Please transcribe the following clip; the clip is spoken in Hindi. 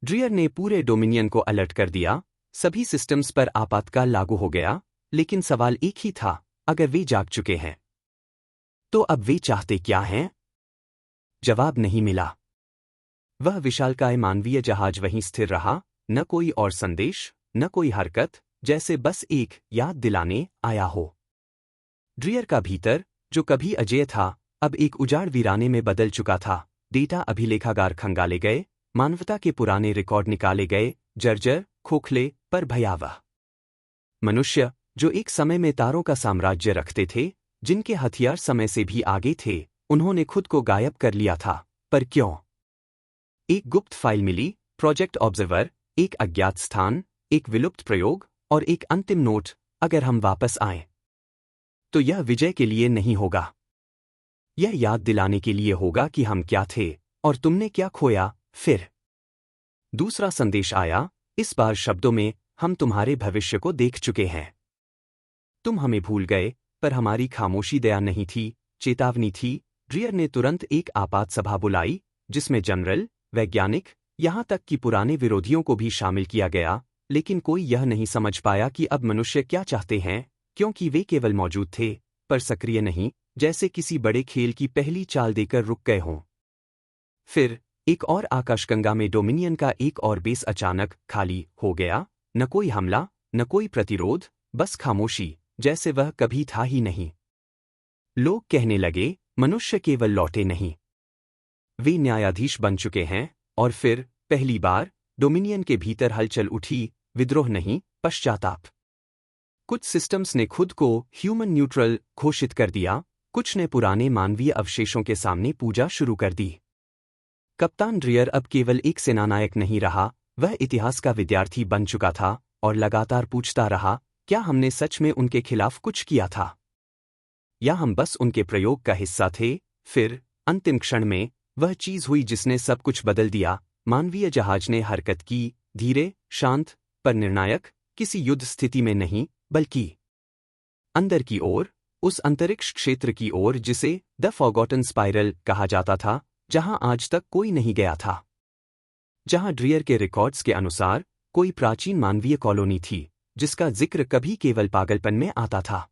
ड्रियर ने पूरे डोमिनियन को अलर्ट कर दिया, सभी सिस्टम्स पर आपातकाल लागू हो गया, लेकिन सवाल एक ही था, अगर वे जाग चुके हैं तो अब वे चाहते क्या हैं? जवाब नहीं मिला। वह विशालकाय मानवीय जहाज वहीं स्थिर रहा, न कोई और संदेश, न कोई हरकत, जैसे बस एक याद दिलाने आया हो। ड्रियर का भीतर, जो कभी अजेय था, अब एक उजाड़ वीराने में बदल चुका था। डेटा अभिलेखागार खंगाले गए, मानवता के पुराने रिकॉर्ड निकाले गए, जर्जर, खोखले, पर भयावह। मनुष्य, जो एक समय में तारों का साम्राज्य रखते थे, जिनके हथियार समय से भी आगे थे, उन्होंने खुद को गायब कर लिया था। पर क्यों? एक गुप्त फाइल मिली, प्रोजेक्ट ऑब्जर्वर, एक अज्ञात स्थान, एक विलुप्त प्रयोग और एक अंतिम नोट, अगर हम वापस आएं तो यह विजय के लिए नहीं होगा। यह याद दिलाने के लिए होगा कि हम क्या थे और तुमने क्या खोया। फिर दूसरा संदेश आया, इस बार शब्दों में, हम तुम्हारे भविष्य को देख चुके हैं। तुम हमें भूल गए, पर हमारी खामोशी दया नहीं थी, चेतावनी थी। ड्रियर ने तुरंत एक आपात सभा बुलाई, जिसमें जनरल, वैज्ञानिक, यहां तक कि पुराने विरोधियों को भी शामिल किया गया, लेकिन कोई यह नहीं समझ पाया कि अब मनुष्य क्या चाहते हैं, क्योंकि वे केवल मौजूद थे, पर सक्रिय नहीं, जैसे किसी बड़े खेल की पहली चाल देकर रुक गए हों। फिर एक और आकाशगंगा में डोमिनियन का एक और बेस अचानक खाली हो गया, न कोई हमला, न कोई प्रतिरोध, बस खामोशी, जैसे वह कभी था ही नहीं। लोग कहने लगे, मनुष्य केवल लौटे नहीं, वे न्यायाधीश बन चुके हैं। और फिर पहली बार डोमिनियन के भीतर हलचल उठी, विद्रोह नहीं, पश्चाताप। कुछ सिस्टम्स ने खुद को ह्यूमन न्यूट्रल घोषित कर दिया, कुछ ने पुराने मानवीय अवशेषों के सामने पूजा शुरू कर दी। कप्तान ड्रियर अब केवल एक सेनानायक नहीं रहा, वह इतिहास का विद्यार्थी बन चुका था और लगातार पूछता रहा, क्या हमने सच में उनके खिलाफ कुछ किया था, या हम बस उनके प्रयोग का हिस्सा थे? फिर अंतिम क्षण में वह चीज हुई जिसने सब कुछ बदल दिया। मानवीय जहाज ने हरकत की, धीरे, शांत, पर निर्णायक, किसी युद्ध स्थिति में नहीं, बल्कि अंदर की ओर, उस अंतरिक्ष क्षेत्र की ओर जिसे द फॉरगॉटन स्पाइरल कहा जाता था, जहां आज तक कोई नहीं गया था, जहां ड्रियर के रिकॉर्ड्स के अनुसार कोई प्राचीन मानवीय कॉलोनी थी, जिसका जिक्र कभी केवल पागलपन में आता था।